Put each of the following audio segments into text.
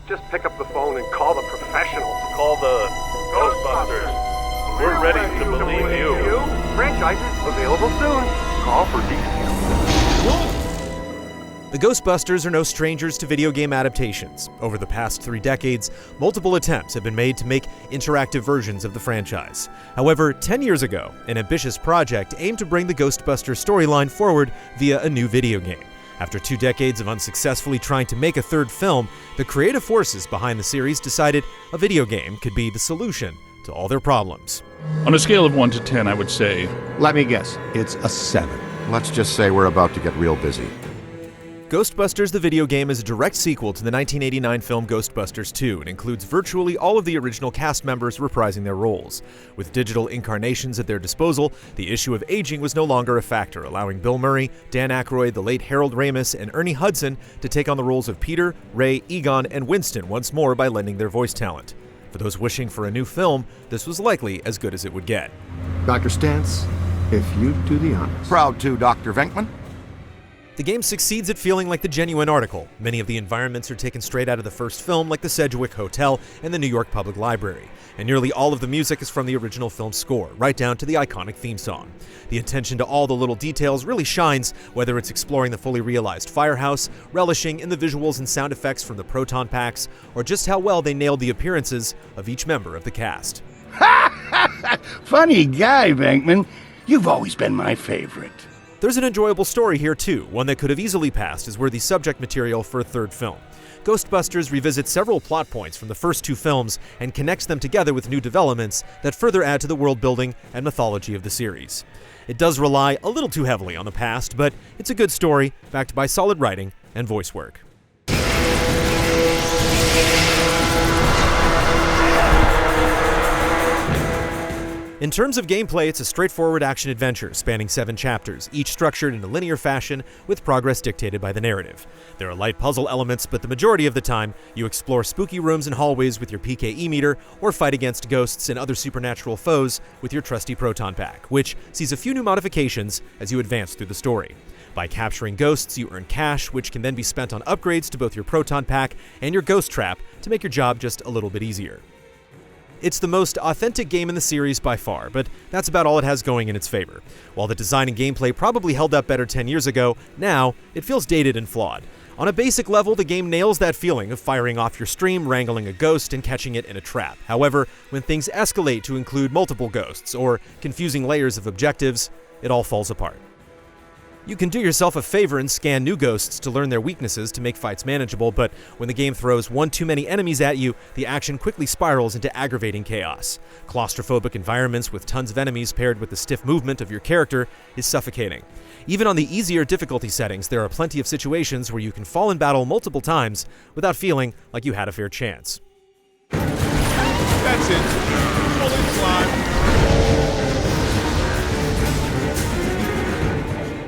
Just pick up the phone and call the professionals. Call the Ghostbusters. We're ready to believe you. Franchises available soon. Call for details. The Ghostbusters are no strangers to video game adaptations. Over the past 3 decades, multiple attempts have been made to make interactive versions of the franchise. However, 10 years ago, an ambitious project aimed to bring the Ghostbusters storyline forward via a new video game. After 2 decades of unsuccessfully trying to make a third film, the creative forces behind the series decided a video game could be the solution to all their problems. On a scale of 1 to 10, I would say... Let me guess, it's a 7. Let's just say we're about to get real busy. Ghostbusters the video game is a direct sequel to the 1989 film Ghostbusters 2 and includes virtually all of the original cast members reprising their roles. With digital incarnations at their disposal, the issue of aging was no longer a factor, allowing Bill Murray, Dan Aykroyd, the late Harold Ramis, and Ernie Hudson to take on the roles of Peter, Ray, Egon, and Winston once more by lending their voice talent. For those wishing for a new film, this was likely as good as it would get. Dr. Stantz, if you'd do the honors. Proud to, Dr. Venkman. The game succeeds at feeling like the genuine article. Many of the environments are taken straight out of the first film, like the Sedgwick Hotel and the New York Public Library. And nearly all of the music is from the original film score, right down to the iconic theme song. The attention to all the little details really shines, whether it's exploring the fully realized firehouse, relishing in the visuals and sound effects from the proton packs, or just how well they nailed the appearances of each member of the cast. Funny guy, Venkman. You've always been my favorite. There's an enjoyable story here too, one that could have easily passed as worthy subject material for a third film. Ghostbusters revisits several plot points from the first 2 films and connects them together with new developments that further add to the world building and mythology of the series. It does rely a little too heavily on the past, but it's a good story, backed by solid writing and voice work. In terms of gameplay, it's a straightforward action-adventure spanning 7 chapters, each structured in a linear fashion with progress dictated by the narrative. There are light puzzle elements, but the majority of the time, you explore spooky rooms and hallways with your PKE meter, or fight against ghosts and other supernatural foes with your trusty proton pack, which sees a few new modifications as you advance through the story. By capturing ghosts, you earn cash, which can then be spent on upgrades to both your proton pack and your ghost trap to make your job just a little bit easier. It's the most authentic game in the series by far, but that's about all it has going in its favor. While the design and gameplay probably held up better 10 years ago, now it feels dated and flawed. On a basic level, the game nails that feeling of firing off your stream, wrangling a ghost, and catching it in a trap. However, when things escalate to include multiple ghosts or confusing layers of objectives, it all falls apart. You can do yourself a favor and scan new ghosts to learn their weaknesses to make fights manageable, but when the game throws one too many enemies at you, the action quickly spirals into aggravating chaos. Claustrophobic environments with tons of enemies paired with the stiff movement of your character is suffocating. Even on the easier difficulty settings, there are plenty of situations where you can fall in battle multiple times without feeling like you had a fair chance. That's it. Fully fly.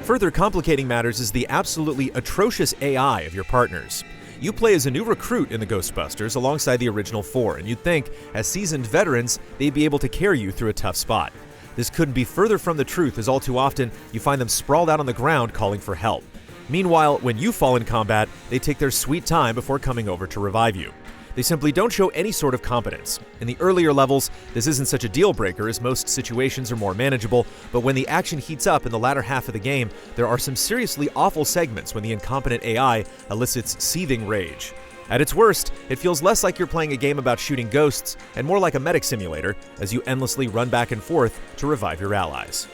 Further complicating matters is the absolutely atrocious AI of your partners. You play as a new recruit in the Ghostbusters alongside the original 4, and you'd think, as seasoned veterans, they'd be able to carry you through a tough spot. This couldn't be further from the truth, as all too often, you find them sprawled out on the ground calling for help. Meanwhile, when you fall in combat, they take their sweet time before coming over to revive you. They simply don't show any sort of competence. In the earlier levels, this isn't such a deal breaker as most situations are more manageable, but when the action heats up in the latter half of the game, there are some seriously awful segments when the incompetent AI elicits seething rage. At its worst, it feels less like you're playing a game about shooting ghosts and more like a medic simulator as you endlessly run back and forth to revive your allies.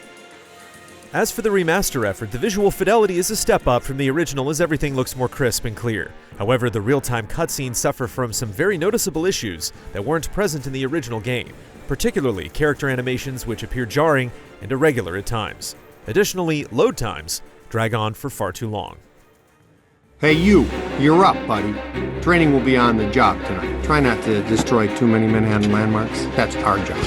As for the remaster effort, the visual fidelity is a step up from the original as everything looks more crisp and clear. However, the real-time cutscenes suffer from some very noticeable issues that weren't present in the original game, particularly character animations which appear jarring and irregular at times. Additionally, load times drag on for far too long. Hey you're up, buddy. Training will be on the job tonight. Try not to destroy too many Manhattan landmarks. That's our job.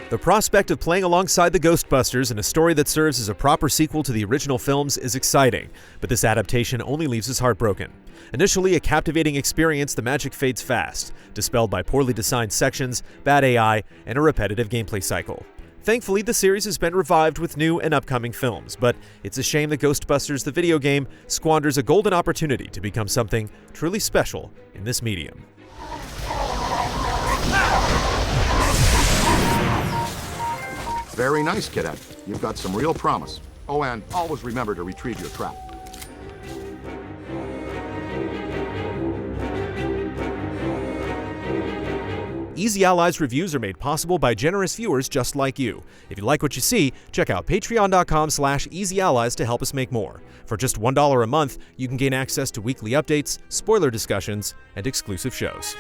The prospect of playing alongside the Ghostbusters in a story that serves as a proper sequel to the original films is exciting, but this adaptation only leaves us heartbroken. Initially a captivating experience, the magic fades fast, dispelled by poorly designed sections, bad AI, and a repetitive gameplay cycle. Thankfully, the series has been revived with new and upcoming films, but it's a shame that Ghostbusters the video game squanders a golden opportunity to become something truly special in this medium. Very nice, cadet. You've got some real promise. Oh, and always remember to retrieve your trap. Easy Allies reviews are made possible by generous viewers just like you. If you like what you see, check out patreon.com/easyallies to help us make more. For just $1 a month, you can gain access to weekly updates, spoiler discussions, and exclusive shows.